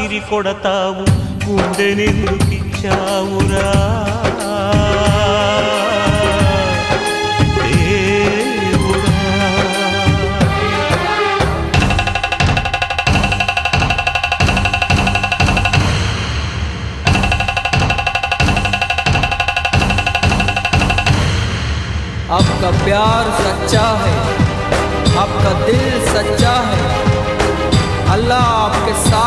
ఉసిరి కొడతావు గుండెనెందుకిచ్చావురా దేవుడా. आपका प्यार सच्चा है, आपका दिल सच्चा है, अल्लाह आपके साथ